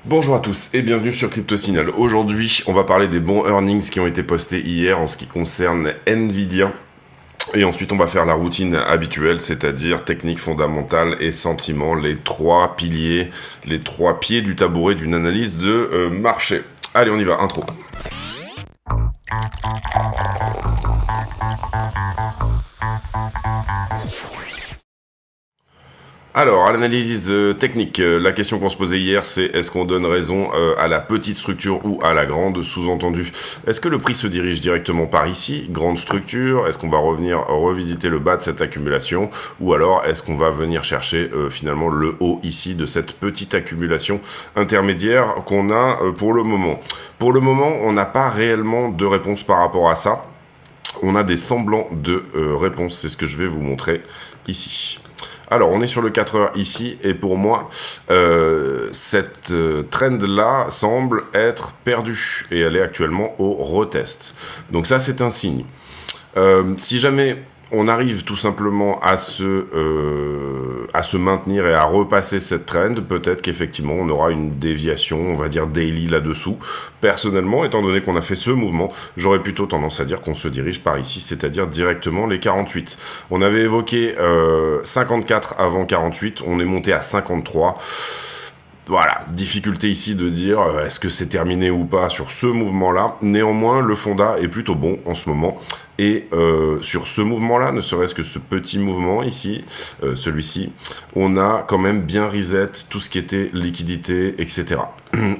Bonjour à tous et bienvenue sur Crypto Signal. Aujourd'hui, on va parler des bons earnings qui ont été postés hier en ce qui concerne Nvidia. Et ensuite, on va faire la routine habituelle, c'est-à-dire technique fondamentale et sentiment, les trois piliers, les trois pieds du tabouret d'une analyse de marché. Allez, on y va, intro. Alors, à l'analyse technique, la question qu'on se posait hier, c'est est-ce qu'on donne raison à la petite structure ou à la grande, sous-entendu? Est-ce que le prix se dirige directement par ici, grande structure? Est-ce qu'on va revenir revisiter le bas de cette accumulation? Ou alors, est-ce qu'on va venir chercher finalement le haut ici de cette petite accumulation intermédiaire qu'on a pour le moment? Pour le moment, on n'a pas réellement de réponse par rapport à ça. On a des semblants de réponses, c'est ce que je vais vous montrer ici. Alors, on est sur le 4 heures ici, et pour moi, cette trend-là semble être perdue, et elle est actuellement au retest. Donc ça, c'est un signe. Si jamais on arrive tout simplement à se maintenir et à repasser cette trend, peut-être qu'effectivement on aura une déviation, on va dire daily là-dessous. Personnellement, étant donné qu'on a fait ce mouvement, j'aurais plutôt tendance à dire qu'on se dirige par ici, c'est-à-dire directement les 48. On avait évoqué 54 avant 48, on est monté à 53. Voilà, difficulté ici de dire est-ce que c'est terminé ou pas sur ce mouvement-là. Néanmoins, le fonda est plutôt bon en ce moment. Et sur ce mouvement-là, ne serait-ce que ce petit mouvement ici, celui-ci, on a quand même bien reset tout ce qui était liquidité, etc.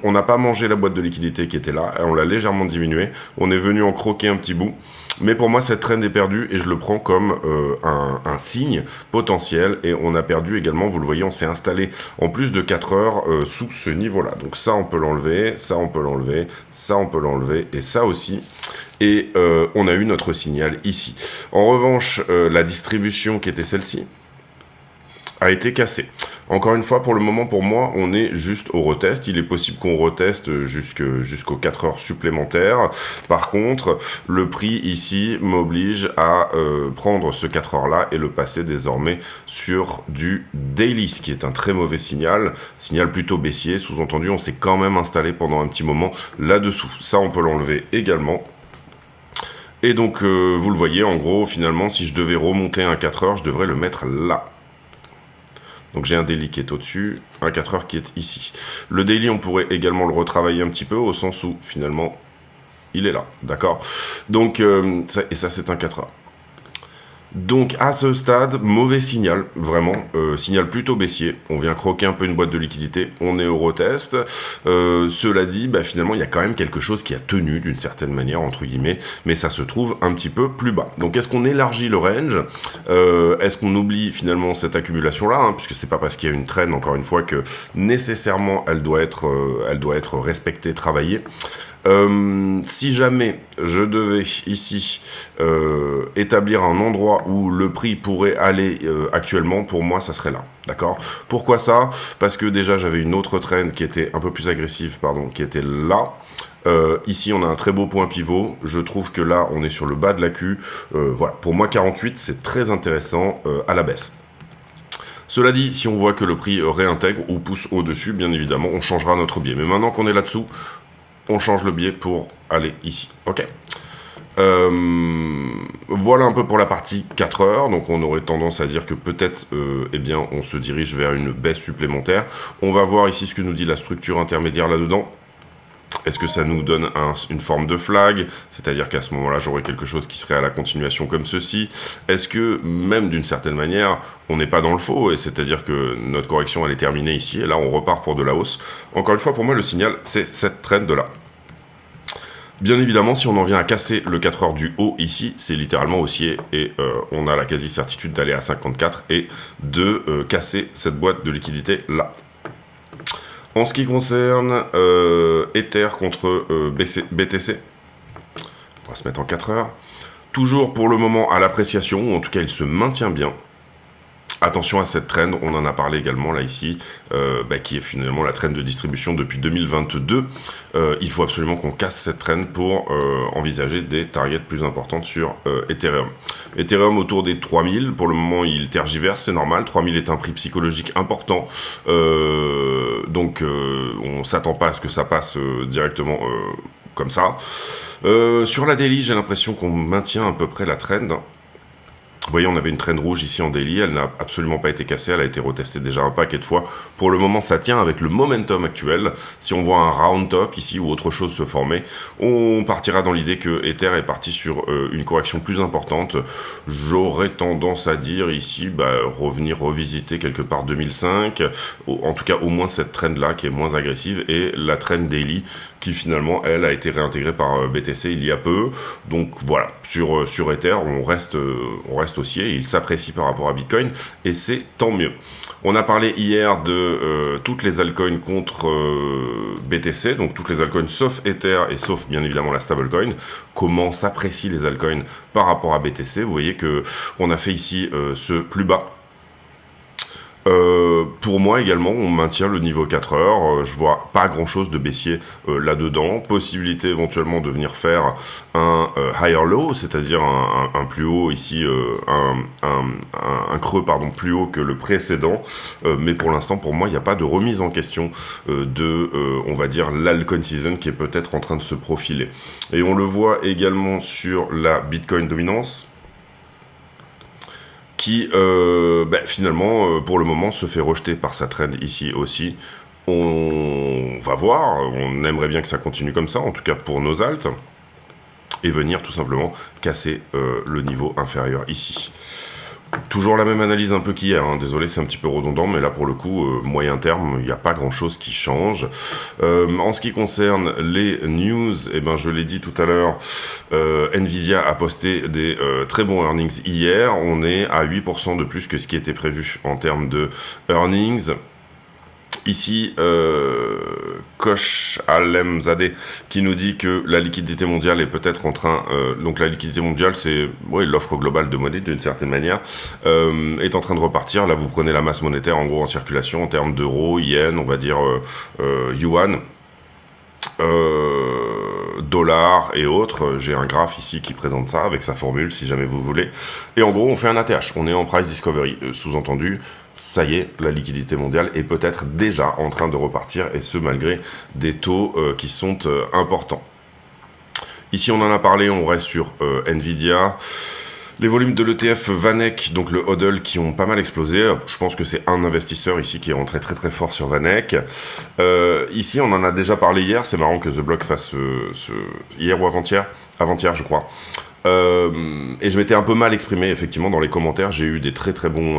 On n'a pas mangé la boîte de liquidité qui était là, on l'a légèrement diminué. On est venu en croquer un petit bout. Mais pour moi, cette trend est perdue et je le prends comme un signe potentiel. Et on a perdu également, vous le voyez, on s'est installé en plus de 4 heures sous ce niveau-là. Donc ça, on peut l'enlever, ça, on peut l'enlever, ça, on peut l'enlever et ça aussi. Et on a eu notre signal ici. En revanche, la distribution qui était celle-ci a été cassée. Encore une fois, pour le moment, pour moi, on est juste au retest. Il est possible qu'on reteste jusqu'aux 4 heures supplémentaires. Par contre, le prix ici m'oblige à prendre ce 4 heures-là et le passer désormais sur du daily, ce qui est un très mauvais signal. Signal plutôt baissier. Sous-entendu, on s'est quand même installé pendant un petit moment là-dessous. Ça, on peut l'enlever également. Et donc, vous le voyez, en gros, finalement, si je devais remonter un 4 heures, je devrais le mettre là. Donc j'ai un daily qui est au-dessus, un 4 heures qui est ici. Le daily, on pourrait également le retravailler un petit peu, au sens où, finalement, il est là, d'accord? Donc, ça c'est un 4 heures. Donc à ce stade, mauvais signal, vraiment, signal plutôt baissier. On vient croquer un peu une boîte de liquidité, on est au retest. Cela dit, finalement, il y a quand même quelque chose qui a tenu d'une certaine manière, entre guillemets, mais ça se trouve un petit peu plus bas. Donc est-ce qu'on élargit le range? Est-ce qu'on oublie finalement cette accumulation-là, puisque c'est pas parce qu'il y a une trend, encore une fois, que nécessairement elle doit être respectée, travaillée. Si jamais je devais ici établir un endroit où le prix pourrait aller actuellement, pour moi ça serait là, d'accord? Pourquoi ça? Parce que déjà j'avais une autre trend qui était un peu plus agressive, qui était là. Ici on a un très beau point pivot, je trouve que là on est sur le bas de la queue. Voilà, pour moi 48 c'est très intéressant à la baisse. Cela dit, si on voit que le prix réintègre ou pousse au-dessus, bien évidemment, on changera notre biais. Mais maintenant qu'on est là-dessous, on change le biais pour aller ici. Ok. Voilà un peu pour la partie 4 heures. Donc on aurait tendance à dire que peut-être on se dirige vers une baisse supplémentaire. On va voir ici ce que nous dit la structure intermédiaire là-dedans. Est-ce que ça nous donne une forme de flag? C'est-à-dire qu'à ce moment-là, j'aurais quelque chose qui serait à la continuation comme ceci. Est-ce que, même d'une certaine manière, on n'est pas dans le faux, et c'est-à-dire que notre correction, elle est terminée ici, et là, on repart pour de la hausse? Encore une fois, pour moi, le signal, c'est cette trend-là. Bien évidemment, si on en vient à casser le 4 heures du haut ici, c'est littéralement haussier, et on a la quasi-certitude d'aller à 54 et de casser cette boîte de liquidité là. En ce qui concerne Ether contre BTC, on va se mettre en 4 heures. Toujours pour le moment à l'appréciation, ou en tout cas il se maintient bien. Attention à cette trend, on en a parlé également là ici, qui est finalement la trend de distribution depuis 2022. Il faut absolument qu'on casse cette trend pour envisager des targets plus importantes sur Ethereum. Ethereum autour des 3000, pour le moment il tergiverse, c'est normal, 3000 est un prix psychologique important, donc on on s'attend pas à ce que ça passe directement comme ça. Sur la daily, j'ai l'impression qu'on maintient à peu près la trend. Vous voyez, on avait une trend rouge ici en daily, elle n'a absolument pas été cassée, elle a été retestée déjà un paquet de fois. Pour le moment, ça tient avec le momentum actuel. Si on voit un round top ici ou autre chose se former, on partira dans l'idée que Ether est parti sur une correction plus importante. J'aurais tendance à dire ici, revenir revisiter quelque part 2005, en tout cas au moins cette trend-là qui est moins agressive, et la trend daily qui finalement, elle, a été réintégrée par BTC il y a peu. Donc voilà, sur Ether, on reste haussier, il s'apprécie par rapport à Bitcoin, et c'est tant mieux. On a parlé hier de toutes les altcoins contre BTC, donc toutes les altcoins sauf Ether et sauf bien évidemment la stablecoin. Comment s'apprécient les altcoins par rapport à BTC? Vous voyez que on a fait ici ce plus bas. Pour moi également, on maintient le niveau 4 heures. Je vois pas grand chose de baissier là-dedans. Possibilité éventuellement de venir faire un higher low, c'est-à-dire un plus haut ici, un creux plus haut que le précédent. Mais pour l'instant, pour moi, il n'y a pas de remise en question on va dire, l'altcoin season qui est peut-être en train de se profiler. Et on le voit également sur la Bitcoin dominance, qui finalement pour le moment se fait rejeter par sa trend ici aussi. On va voir, on aimerait bien que ça continue comme ça, en tout cas pour nos alts, et venir tout simplement casser le niveau inférieur ici. Toujours la même analyse un peu qu'hier, hein. Désolé, c'est un petit peu redondant, mais là pour le coup, moyen terme, il n'y a pas grand chose qui change. En ce qui concerne les news, je l'ai dit tout à l'heure, Nvidia a posté des très bons earnings hier. On est à 8% de plus que ce qui était prévu en termes de earnings. Ici, Kosh Alemzadeh qui nous dit que la liquidité mondiale est peut-être en train... donc la liquidité mondiale, c'est l'offre globale de monnaie d'une certaine manière, est en train de repartir. Là, vous prenez la masse monétaire en gros en circulation en termes d'euros, yens, on va dire yuan, dollars et autres. J'ai un graphe ici qui présente ça avec sa formule si jamais vous voulez. Et en gros, on fait un ATH. On est en price discovery. Sous-entendu, ça y est, la liquidité mondiale est peut-être déjà en train de repartir, et ce malgré des taux qui sont importants. Ici on en a parlé, on reste sur Nvidia. Les volumes de l'ETF VanEck, donc le HODL, qui ont pas mal explosé. Je pense que c'est un investisseur ici qui est rentré très très fort sur VanEck. Ici on en a déjà parlé hier, c'est marrant que The Block fasse hier ou avant-hier je crois. Et je m'étais un peu mal exprimé effectivement dans les commentaires. J'ai eu des très très bons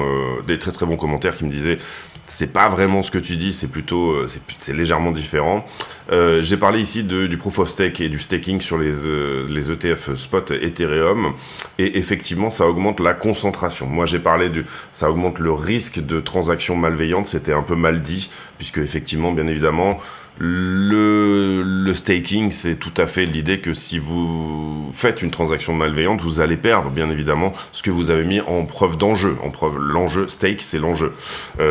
commentaires qui me disaient c'est pas vraiment ce que tu dis, c'est plutôt c'est légèrement différent. J'ai parlé ici du proof of stake et du staking sur les ETF spot Ethereum, et effectivement ça augmente la concentration. Moi j'ai parlé ça augmente le risque de transactions malveillantes. C'était un peu mal dit, puisque effectivement bien évidemment le staking, c'est tout à fait l'idée que si vous faites une transaction malveillante, vous allez perdre, bien évidemment, ce que vous avez mis en preuve d'enjeu. L'enjeu stake, c'est l'enjeu.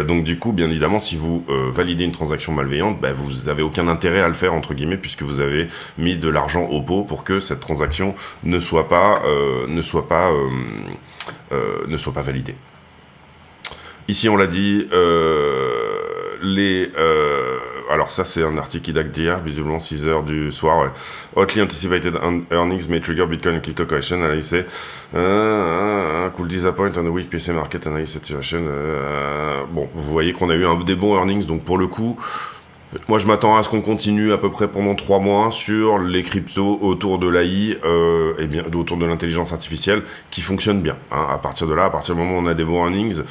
Donc du coup, bien évidemment, si vous validez une transaction malveillante, vous avez aucun intérêt à le faire, entre guillemets, puisque vous avez mis de l'argent au pot pour que cette transaction ne soit pas validée. Ici, on l'a dit, alors ça c'est un article qui date d'hier, visiblement 6 heures du soir. Ouais. Hotly anticipated earnings may trigger Bitcoin and crypto correction. And I say, could disappoint on the weak PC market analysis situation. Bon, vous voyez qu'on a eu des bons earnings, donc pour le coup, moi je m'attends à ce qu'on continue à peu près pendant 3 mois sur les cryptos autour de l'AI, et bien autour de l'intelligence artificielle, qui fonctionnent bien. Hein. À partir de là, à partir du moment où on a des bons earnings,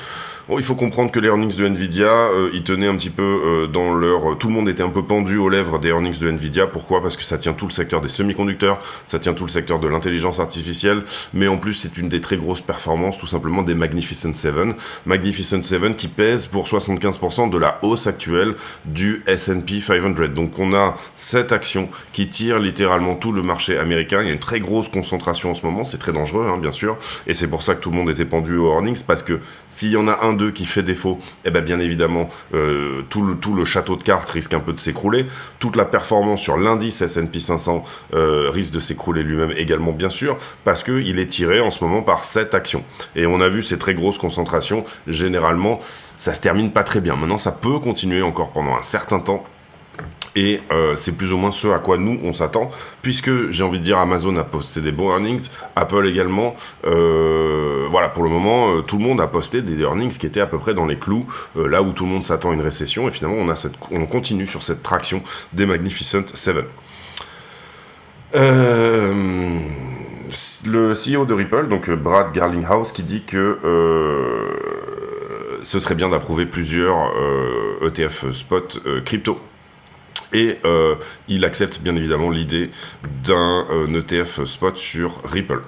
bon, il faut comprendre que les earnings de Nvidia, ils tenaient un petit peu dans leur... Tout le monde était un peu pendu aux lèvres des earnings de Nvidia. Pourquoi? Parce que ça tient tout le secteur des semi-conducteurs, ça tient tout le secteur de l'intelligence artificielle, mais en plus c'est une des très grosses performances tout simplement des Magnificent Seven. Magnificent Seven qui pèse pour 75% de la hausse actuelle du S&P 500. Donc on a cette action qui tire littéralement tout le marché américain. Il y a une très grosse concentration en ce moment, c'est très dangereux hein, bien sûr, et c'est pour ça que tout le monde était pendu aux earnings, parce que s'il y en a un d'eux qui fait défaut, bien évidemment tout le château de cartes risque un peu de s'écrouler. Toute la performance sur l'indice S&P 500 risque de s'écrouler lui-même également, bien sûr, parce qu'il est tiré en ce moment par cette action. Et on a vu ces très grosses concentrations, généralement ça se termine pas très bien. Maintenant ça peut continuer encore pendant un certain temps, Et c'est plus ou moins ce à quoi nous on s'attend, puisque j'ai envie de dire Amazon a posté des bons earnings, Apple également, voilà, pour le moment tout le monde a posté des earnings qui étaient à peu près dans les clous, là où tout le monde s'attend à une récession, et finalement on continue sur cette traction des Magnificent Seven. Le CEO de Ripple, donc Brad Garlinghouse, qui dit que ce serait bien d'approuver plusieurs ETF spot crypto. Et il accepte bien évidemment l'idée d'un ETF spot sur Ripple.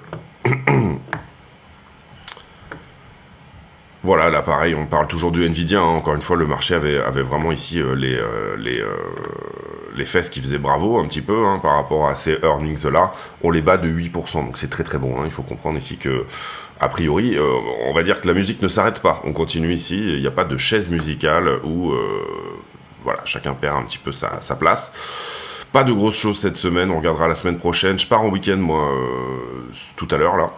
Voilà, là pareil, on parle toujours de Nvidia, hein. Encore une fois, le marché avait vraiment ici les fesses qui faisaient bravo un petit peu, hein, par rapport à ces earnings-là. On les bat de 8%, donc c'est très très bon, hein. Il faut comprendre ici que, a priori, on va dire que la musique ne s'arrête pas. On continue ici, il n'y a pas de chaise musicale où... voilà, chacun perd un petit peu sa place. Pas de grosses choses cette semaine, on regardera la semaine prochaine. Je pars en week-end, moi, tout à l'heure, là.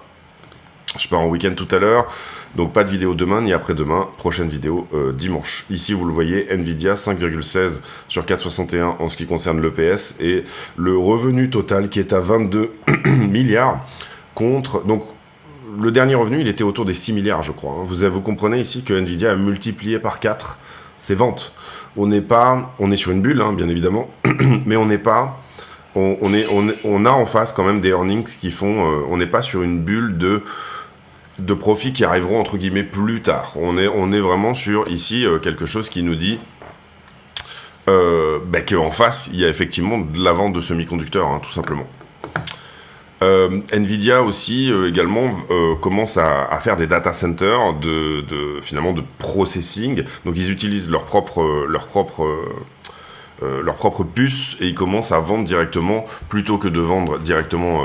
Je pars en week-end tout à l'heure, donc pas de vidéo demain ni après-demain. Prochaine vidéo dimanche. Ici, vous le voyez, Nvidia 5,16 sur 4,61 en ce qui concerne l'EPS, et le revenu total qui est à 22 milliards contre... Donc, le dernier revenu, il était autour des 6 milliards, je crois. Hein. Vous comprenez ici que Nvidia a multiplié par 4 ses ventes. On est sur une bulle, hein, bien évidemment, mais on n'est pas, on a en face quand même des earnings qui font, on n'est pas sur une bulle de profits qui arriveront entre guillemets plus tard. On est vraiment sur ici quelque chose qui nous dit qu'en face il y a effectivement de la vente de semi-conducteurs, hein, tout simplement. Nvidia aussi également commence à faire des data centers finalement de processing. Donc ils utilisent leur propre puce, et ils commencent à vendre directement plutôt que de vendre directement,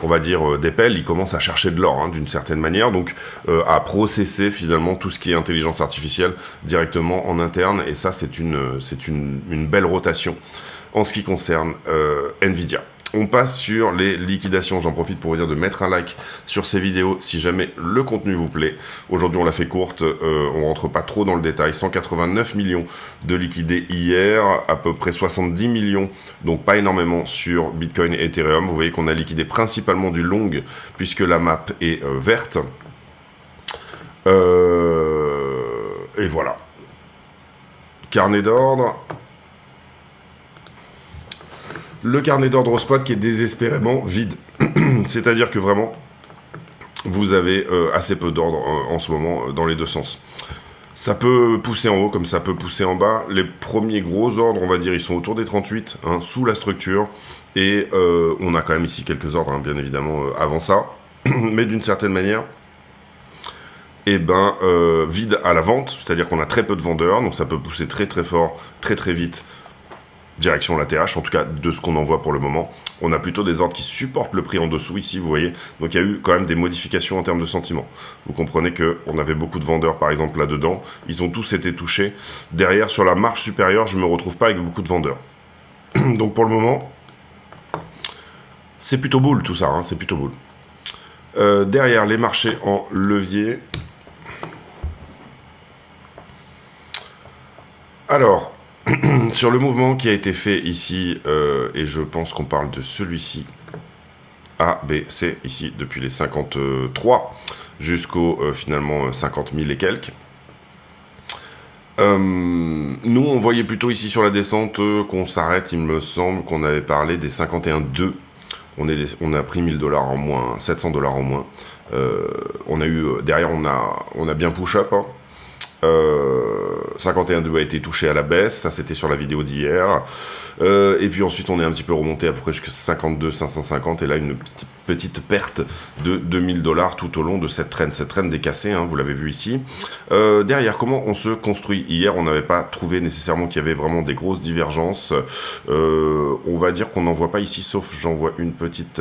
on va dire des pelles. Ils commencent à chercher de l'or, hein, d'une certaine manière, donc à processer finalement tout ce qui est intelligence artificielle directement en interne. Et ça, c'est une belle rotation en ce qui concerne Nvidia. On passe sur les liquidations. J'en profite pour vous dire de mettre un like sur ces vidéos si jamais le contenu vous plaît. Aujourd'hui, on l'a fait courte, on rentre pas trop dans le détail. 189 millions de liquidés hier, à peu près 70 millions, donc pas énormément sur Bitcoin et Ethereum. Vous voyez qu'on a liquidé principalement du long, puisque la map est verte. Et voilà. Carnet d'ordre. Le carnet d'ordre au spot qui est désespérément vide. C'est-à-dire que vraiment, vous avez assez peu d'ordre en ce moment dans les deux sens. Ça peut pousser en haut comme ça peut pousser en bas. Les premiers gros ordres, on va dire, ils sont autour des 38, hein, sous la structure. Et on a quand même ici quelques ordres, hein, bien évidemment, avant ça. Mais d'une certaine manière, vide à la vente. C'est-à-dire qu'on a très peu de vendeurs, donc ça peut pousser très très fort, très très vite, direction la TH, en tout cas de ce qu'on en voit pour le moment. On a plutôt des ordres qui supportent le prix en dessous ici, vous voyez. Donc il y a eu quand même des modifications en termes de sentiment. Vous comprenez qu'on avait beaucoup de vendeurs par exemple là-dedans, ils ont tous été touchés. Derrière, sur la marge supérieure, je ne me retrouve pas avec beaucoup de vendeurs. Donc pour le moment, c'est plutôt boule tout ça, hein, c'est plutôt boule. Derrière, les marchés en levier. Alors, sur le mouvement qui a été fait ici, et je pense qu'on parle de celui-ci, A, B, C, ici, depuis les 53 jusqu'aux finalement 50 000 et quelques. Nous, on voyait plutôt ici sur la descente qu'on s'arrête, il me semble qu'on avait parlé des 51,2. On a pris 1000 $ en moins, 700 $ en moins. On a eu, derrière, on a bien push-up, hein. 51,2 a été touché à la baisse, ça c'était sur la vidéo d'hier, et puis ensuite on est un petit peu remonté à peu près jusqu'à 52 550, et là une petite perte de 2000 $ tout au long de cette traîne est cassée, hein, vous l'avez vu ici. Derrière, comment on se construit? Hier on n'avait pas trouvé nécessairement qu'il y avait vraiment des grosses divergences, on va dire qu'on n'en voit pas ici, sauf j'en vois une petite...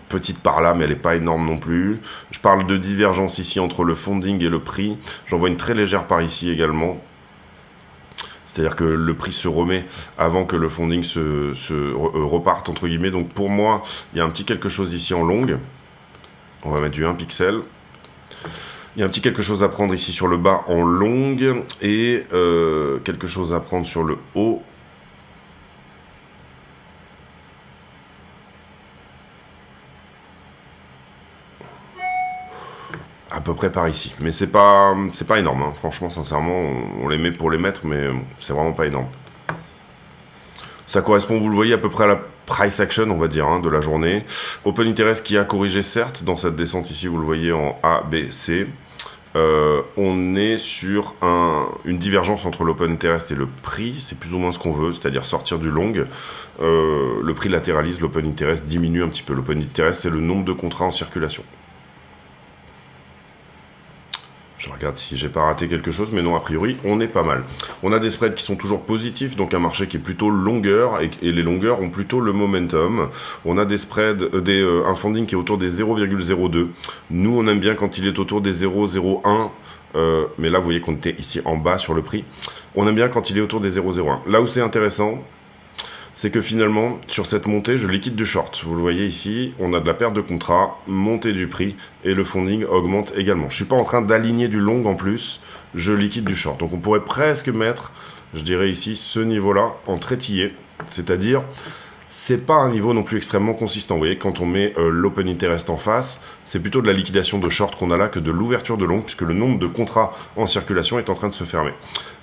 petite par là, mais elle n'est pas énorme non plus. Je parle de divergence ici entre le funding et le prix. J'en vois une très légère par ici également. C'est-à-dire que le prix se remet avant que le funding reparte, entre guillemets. Donc pour moi, il y a un petit quelque chose ici en longue. On va mettre du 1 pixel. Il y a un petit quelque chose à prendre ici sur le bas en longue et quelque chose à prendre sur le haut. À peu près par ici. Mais c'est pas énorme, hein. Franchement, sincèrement, on les met pour les mettre, mais c'est vraiment pas énorme. Ça correspond, vous le voyez, à peu près à la price action, on va dire, hein, de la journée. Open Interest qui a corrigé, certes, dans cette descente ici, vous le voyez en A, B, C. On est sur une divergence entre l'Open Interest et le prix. C'est plus ou moins ce qu'on veut, c'est-à-dire sortir du long. Le prix latéralise, l'Open Interest diminue un petit peu. L'Open Interest, c'est le nombre de contrats en circulation. Je regarde si j'ai pas raté quelque chose, mais non, a priori, on est pas mal. On a des spreads qui sont toujours positifs, donc un marché qui est plutôt longueur, et les longueurs ont plutôt le momentum. On a des spreads, un funding qui est autour des 0,02. Nous, on aime bien quand il est autour des 0,01. Mais là, vous voyez qu'on était ici en bas sur le prix. On aime bien quand il est autour des 0,01. Là où c'est intéressant, c'est que finalement, sur cette montée, je liquide du short. Vous le voyez ici, on a de la perte de contrat, montée du prix, et le funding augmente également. Je ne suis pas en train d'aligner du long en plus, je liquide du short. Donc on pourrait presque mettre, je dirais ici, ce niveau-là en traitillé, c'est-à-dire, c'est pas un niveau non plus extrêmement consistant. Vous voyez, quand on met l'open interest en face, c'est plutôt de la liquidation de short qu'on a là que de l'ouverture de long, puisque le nombre de contrats en circulation est en train de se fermer.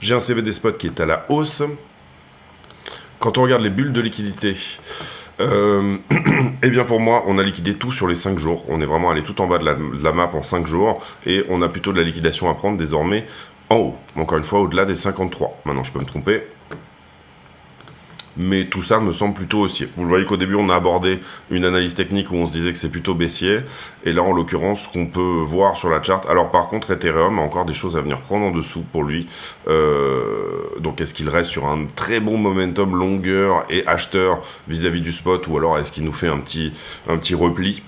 J'ai un CVD spot qui est à la hausse. Quand on regarde les bulles de liquidité, eh bien pour moi, on a liquidé tout sur les 5 jours. On est vraiment allé tout en bas de la map en 5 jours. Et on a plutôt de la liquidation à prendre désormais en haut. Encore une fois, au-delà des 53. Maintenant, je peux me tromper. Mais tout ça me semble plutôt haussier. Vous le voyez qu'au début, on a abordé une analyse technique où on se disait que c'est plutôt baissier. Et là, en l'occurrence, ce qu'on peut voir sur la charte... Alors, par contre, Ethereum a encore des choses à venir prendre en dessous pour lui. Donc, est-ce qu'il reste sur un très bon momentum longueur et acheteur vis-à-vis du spot? Ou alors, est-ce qu'il nous fait un petit repli?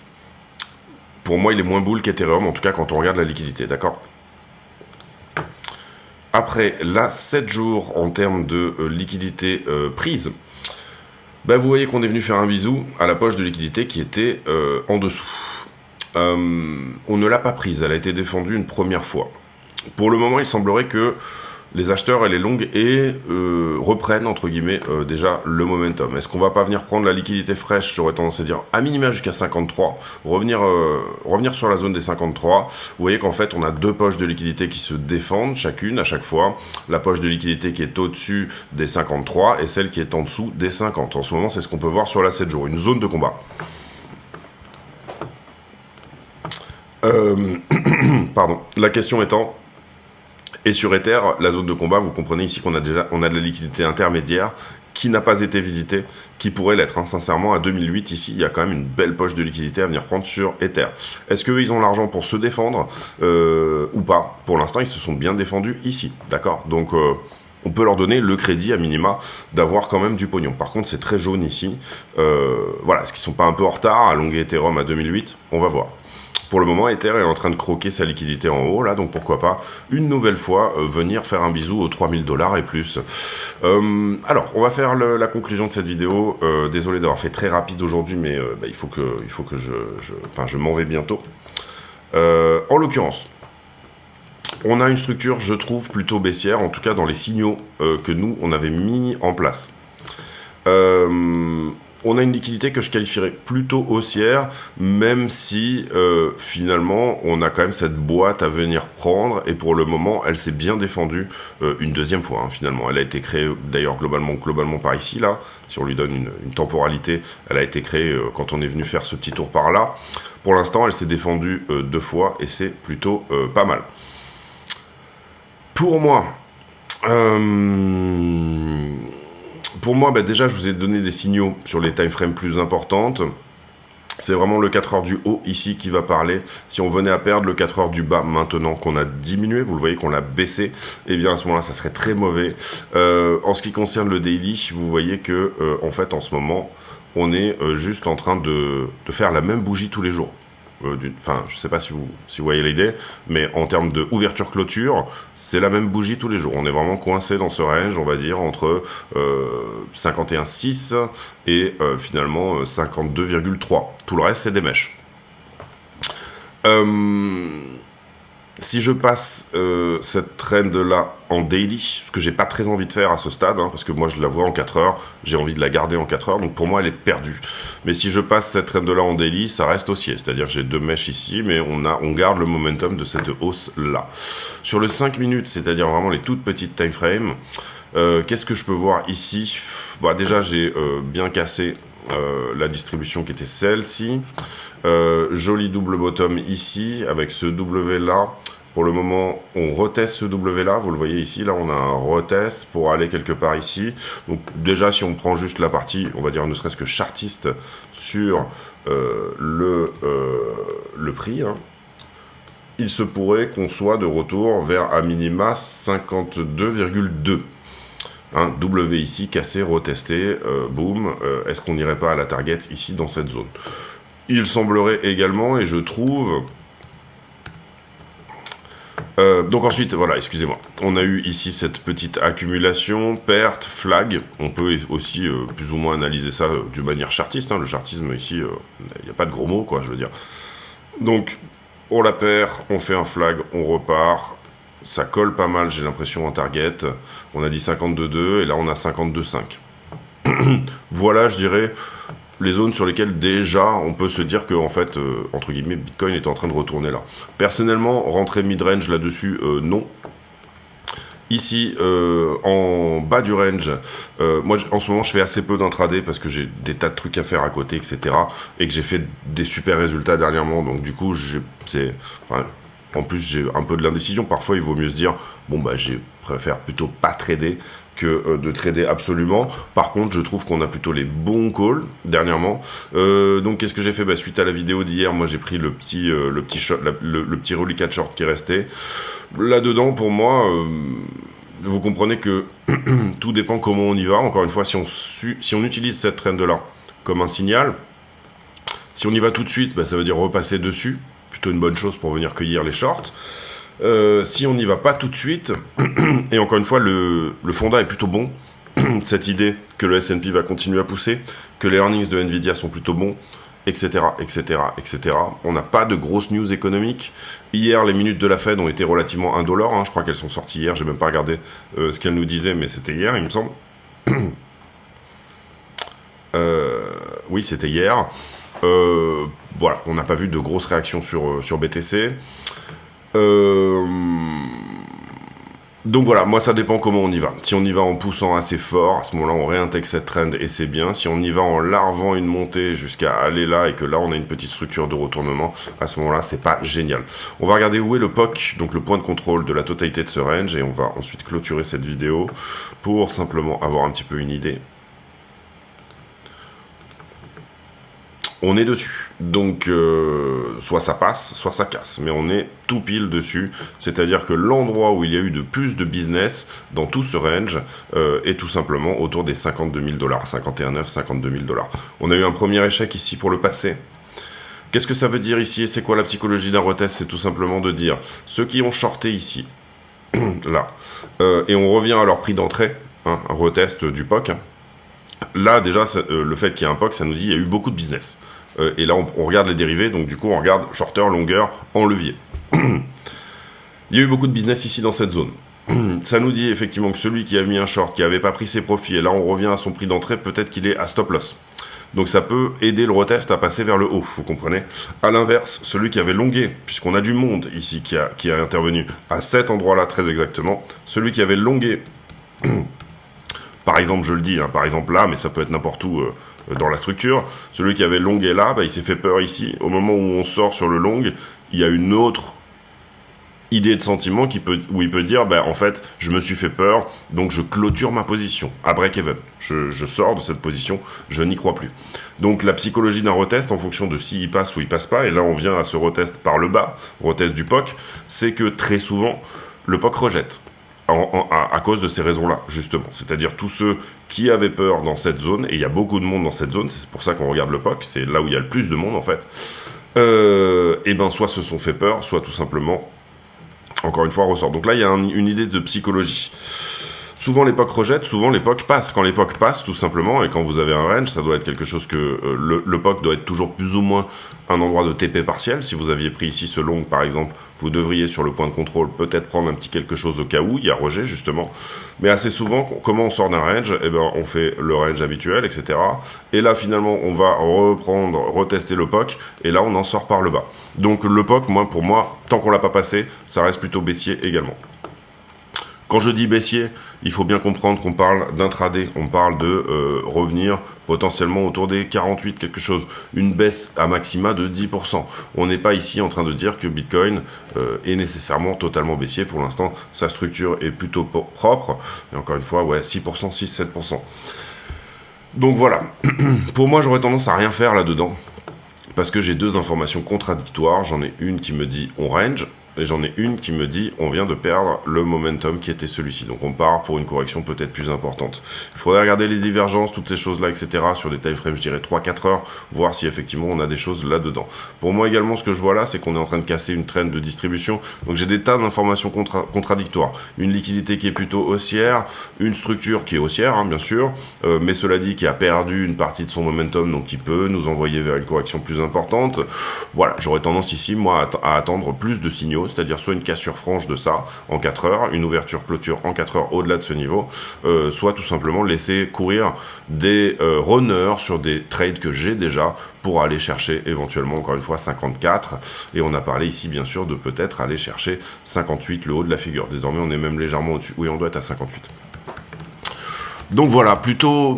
Pour moi, il est moins bull qu'Ethereum, en tout cas, quand on regarde la liquidité, d'accord? Après, là, 7 jours en termes de liquidité prise, bah, vous voyez qu'on est venu faire un bisou à la poche de liquidité qui était en dessous. On ne l'a pas prise, elle a été défendue une première fois. Pour le moment, il semblerait que les acheteurs et les longues reprennent, entre guillemets, déjà le momentum. Est-ce qu'on va pas venir prendre la liquidité fraîche? J'aurais tendance à dire à minima jusqu'à 53, revenir sur la zone des 53. Vous voyez qu'en fait, on a deux poches de liquidité qui se défendent, chacune, à chaque fois. La poche de liquidité qui est au-dessus des 53 et celle qui est en dessous des 50. En ce moment, c'est ce qu'on peut voir sur la 7 jours, une zone de combat. Pardon. La question étant... Et sur Ether, la zone de combat, vous comprenez ici qu'on a de la liquidité intermédiaire qui n'a pas été visitée, qui pourrait l'être. Hein. Sincèrement, à 2008, ici, il y a quand même une belle poche de liquidité à venir prendre sur Ether. Est-ce qu'eux, ils ont l'argent pour se défendre ou pas? Pour l'instant, ils se sont bien défendus ici, d'accord? Donc, on peut leur donner le crédit, à minima, d'avoir quand même du pognon. Par contre, c'est très jaune ici. Voilà, est-ce qu'ils sont pas un peu en retard à longue Ethereum à 2008? On va voir. Pour le moment, Ether est en train de croquer sa liquidité en haut, là, donc pourquoi pas, une nouvelle fois, venir faire un bisou aux 3000 $ et plus. Alors, on va faire la conclusion de cette vidéo. Désolé d'avoir fait très rapide aujourd'hui, mais bah, il faut que je m'en vais bientôt. En l'occurrence, on a une structure, je trouve, plutôt baissière, en tout cas dans les signaux que nous, on avait mis en place. On a une liquidité que je qualifierais plutôt haussière, même si finalement on a quand même cette boîte à venir prendre, et pour le moment elle s'est bien défendue une deuxième fois, hein, finalement. Elle a été créée d'ailleurs globalement par ici, là, si on lui donne une temporalité, elle a été créée quand on est venu faire ce petit tour par là. Pour l'instant elle s'est défendue deux fois, et c'est plutôt pas mal. Pour moi... bah déjà, je vous ai donné des signaux sur les time frames plus importantes. C'est vraiment le 4 heures du haut ici qui va parler. Si on venait à perdre le 4 heures du bas maintenant qu'on a diminué, vous le voyez qu'on l'a baissé, et bien à ce moment-là, ça serait très mauvais. En ce qui concerne le daily, vous voyez que en fait, en ce moment, on est juste en train de faire la même bougie tous les jours. Enfin, je sais pas si vous voyez l'idée, mais en termes de ouverture-clôture, c'est la même bougie tous les jours. On est vraiment coincé dans ce range, on va dire, entre 51,6 et finalement 52,3. Tout le reste, c'est des mèches. Si je passe cette trend-là en daily, ce que j'ai pas très envie de faire à ce stade, hein, parce que moi je la vois en 4 heures, j'ai envie de la garder en 4 heures, donc pour moi elle est perdue. Mais si je passe cette trend-là en daily, ça reste haussier, c'est-à-dire que j'ai 2 mèches ici, mais on garde le momentum de cette hausse-là. Sur le 5 minutes, c'est-à-dire vraiment les toutes petites time frames, qu'est-ce que je peux voir ici? Bah, déjà j'ai bien cassé la distribution qui était celle-ci. Joli double bottom ici, avec ce W là. Pour le moment, on reteste ce W là. Vous le voyez ici, là, on a un retest pour aller quelque part ici. Donc, déjà, si on prend juste la partie, on va dire ne serait-ce que chartiste sur le prix, hein, il se pourrait qu'on soit de retour vers à minima 52,2. Hein, W ici, cassé, retesté, boum. Est-ce qu'on n'irait pas à la target ici dans cette zone? Il semblerait également, et je trouve... donc ensuite, voilà, excusez-moi. On a eu ici cette petite accumulation, perte, flag. On peut aussi plus ou moins analyser ça d'une manière chartiste. Hein. Le chartisme ici, il n'y a pas de gros mots, quoi, je veux dire. Donc, on la perd, on fait un flag, on repart. Ça colle pas mal, j'ai l'impression, en target. On a dit 52,2 et là on a 52,5. Voilà, je dirais, les zones sur lesquelles déjà on peut se dire que, en fait, entre guillemets, Bitcoin est en train de retourner là. Personnellement, rentrer mid-range là-dessus, non. Ici, en bas du range, moi en ce moment je fais assez peu d'intraday parce que j'ai des tas de trucs à faire à côté, etc. Et que j'ai fait des super résultats dernièrement, donc du coup, en plus j'ai un peu de l'indécision. Parfois il vaut mieux se dire, bon bah je préfère plutôt pas trader que de trader absolument. Par contre, je trouve qu'on a plutôt les bons calls dernièrement. Donc qu'est-ce que j'ai fait? Bah, suite à la vidéo d'hier, moi j'ai pris le petit reliquat short qui est resté. Là-dedans, pour moi, vous comprenez que tout dépend comment on y va. Encore une fois, si on utilise cette trend-là comme un signal, si on y va tout de suite, bah, ça veut dire repasser dessus. Plutôt une bonne chose pour venir cueillir les shorts. Si on n'y va pas tout de suite, et encore une fois, le fondat est plutôt bon, cette idée que le S&P va continuer à pousser, que les earnings de Nvidia sont plutôt bons, etc., etc., etc. On n'a pas de grosses news économiques. Hier, les minutes de la Fed ont été relativement indolores. Hein. Je crois qu'elles sont sorties hier. J'ai même pas regardé ce qu'elles nous disaient, mais c'était hier, il me semble. Oui, c'était hier. Voilà, on n'a pas vu de grosses réactions sur BTC. Donc voilà, moi ça dépend comment on y va. Si on y va en poussant assez fort, à ce moment-là on réintègre cette trend et c'est bien. Si on y va en larvant une montée jusqu'à aller là et que là on a une petite structure de retournement, à ce moment-là c'est pas génial. On va regarder où est le POC, donc le point de contrôle de la totalité de ce range, et on va ensuite clôturer cette vidéo pour simplement avoir un petit peu une idée. On est dessus, donc soit ça passe, soit ça casse, mais on est tout pile dessus, c'est-à-dire que l'endroit où il y a eu de plus de business dans tout ce range est tout simplement autour des 52 000 $, 51,9, 52 000 $. On a eu un premier échec ici pour le passé. Qu'est-ce que ça veut dire ici et c'est quoi la psychologie d'un retest? C'est tout simplement de dire, ceux qui ont shorté ici, là, et on revient à leur prix d'entrée, hein, un retest du POC, hein. Là, déjà, le fait qu'il y ait un POC, ça nous dit qu'il y a eu beaucoup de business. Et là, on regarde les dérivés, donc du coup, on regarde shorter, longueur, en levier. Il y a eu beaucoup de business ici dans cette zone. Ça nous dit effectivement que celui qui a mis un short, qui n'avait pas pris ses profits, et là, on revient à son prix d'entrée, peut-être qu'il est à stop loss. Donc ça peut aider le retest à passer vers le haut, vous comprenez. À l'inverse, celui qui avait longué, puisqu'on a du monde ici qui a intervenu à cet endroit-là très exactement, celui qui avait longué... Par exemple, je le dis, hein, par exemple là, mais ça peut être n'importe où dans la structure. Celui qui avait longué là, bah, il s'est fait peur ici. Au moment où on sort sur le long, il y a une autre idée de sentiment où il peut dire, bah, en fait, je me suis fait peur, donc je clôture ma position à break-even. Je sors de cette position, je n'y crois plus. Donc la psychologie d'un retest, en fonction de s'il passe ou il passe pas, et là on vient à ce retest par le bas, retest du POC, c'est que très souvent, le POC rejette. À cause de ces raisons-là, justement. C'est-à-dire tous ceux qui avaient peur dans cette zone, et il y a beaucoup de monde dans cette zone, c'est pour ça qu'on regarde le POC, c'est là où il y a le plus de monde en fait, et ben soit se sont fait peur, soit tout simplement, encore une fois, ressort. Donc là, il y a une idée de psychologie. Souvent l'époque rejette, souvent l'époque passe. Quand l'époque passe, tout simplement, et quand vous avez un range, ça doit être quelque chose que le POC doit être toujours plus ou moins un endroit de TP partiel. Si vous aviez pris ici ce long, par exemple, vous devriez sur le point de contrôle peut-être prendre un petit quelque chose au cas où, il y a rejet justement. Mais assez souvent, comment on sort d'un range? Eh ben, on fait le range habituel, etc. Et là, finalement, on va reprendre, retester le POC, et là, on en sort par le bas. Donc le POC, pour moi, tant qu'on l'a pas passé, ça reste plutôt baissier également. Quand je dis baissier, il faut bien comprendre qu'on parle d'intraday, on parle de revenir potentiellement autour des 48 quelque chose, une baisse à maxima de 10%. On n'est pas ici en train de dire que Bitcoin est nécessairement totalement baissier. Pour l'instant, sa structure est plutôt propre. Et encore une fois, ouais, 6%, 6-7%. Donc voilà, pour moi, j'aurais tendance à rien faire là-dedans. Parce que j'ai deux informations contradictoires. J'en ai une qui me dit on range, et j'en ai une qui me dit on vient de perdre le momentum qui était celui-ci. Donc on part pour une correction peut-être plus importante. Il faudrait regarder les divergences, toutes ces choses-là, etc. Sur des time frames, je dirais 3-4 heures, voir si effectivement on a des choses là-dedans. Pour moi également, ce que je vois là, c'est qu'on est en train de casser une trend de distribution. Donc j'ai des tas d'informations contradictoires. Une liquidité qui est plutôt haussière, une structure qui est haussière, hein, bien sûr, mais cela dit qui a perdu une partie de son momentum, donc qui peut nous envoyer vers une correction plus importante. Voilà, j'aurais tendance ici, moi, à attendre plus de signaux, c'est-à-dire soit une cassure franche de ça en 4 heures, une ouverture clôture en 4 heures au-delà de ce niveau, soit tout simplement laisser courir des runners sur des trades que j'ai déjà pour aller chercher éventuellement encore une fois 54, et on a parlé ici bien sûr de peut-être aller chercher 58, le haut de la figure. Désormais on est même légèrement au-dessus, oui on doit être à 58. Donc voilà, plutôt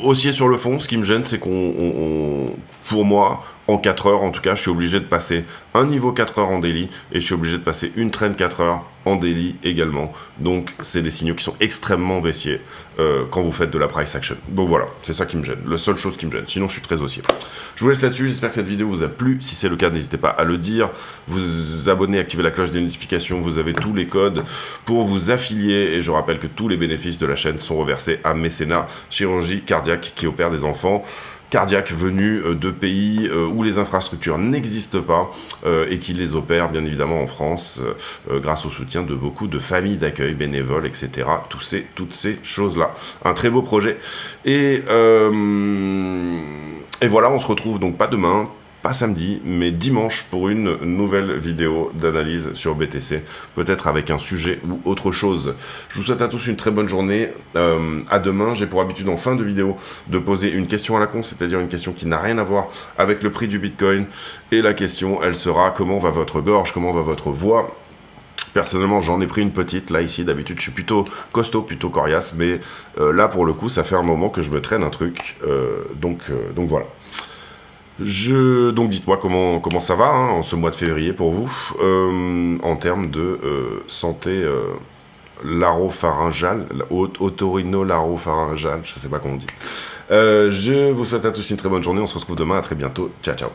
haussier sur le fond. Ce qui me gêne, c'est pour moi, en 4 heures en tout cas, je suis obligé de passer un niveau 4 heures en daily, et je suis obligé de passer une trend 4 heures en daily également. Donc c'est des signaux qui sont extrêmement baissiers quand vous faites de la price action. Donc voilà, c'est ça qui me gêne, la seule chose qui me gêne. Sinon je suis très haussier. Je vous laisse là-dessus, j'espère que cette vidéo vous a plu. Si c'est le cas, n'hésitez pas à le dire, vous abonner, activer la cloche des notifications, vous avez tous les codes pour vous affilier, et je rappelle que tous les bénéfices de la chaîne sont reversés à Mécénat Chirurgie Cardiaque, qui opère des enfants cardiaques venus de pays où les infrastructures n'existent pas et qui les opèrent bien évidemment en France grâce au soutien de beaucoup de familles d'accueil, bénévoles, etc. Toutes ces choses-là. Un très beau projet. Et voilà, on se retrouve donc pas demain, pas samedi, mais dimanche pour une nouvelle vidéo d'analyse sur BTC, peut-être avec un sujet ou autre chose. Je vous souhaite à tous une très bonne journée, à demain. J'ai pour habitude en fin de vidéo de poser une question à la con, c'est-à-dire une question qui n'a rien à voir avec le prix du Bitcoin, et la question, elle sera: comment va votre gorge, comment va votre voix? Personnellement, j'en ai pris une petite, là, ici, d'habitude, je suis plutôt costaud, plutôt coriace, mais là, pour le coup, ça fait un moment que je me traîne un truc, donc voilà. Donc dites-moi comment ça va hein, en ce mois de février pour vous, en termes de santé laropharyngale, otorino-laropharyngale, je sais pas comment on dit. Je vous souhaite à tous une très bonne journée, on se retrouve demain, à très bientôt, ciao ciao.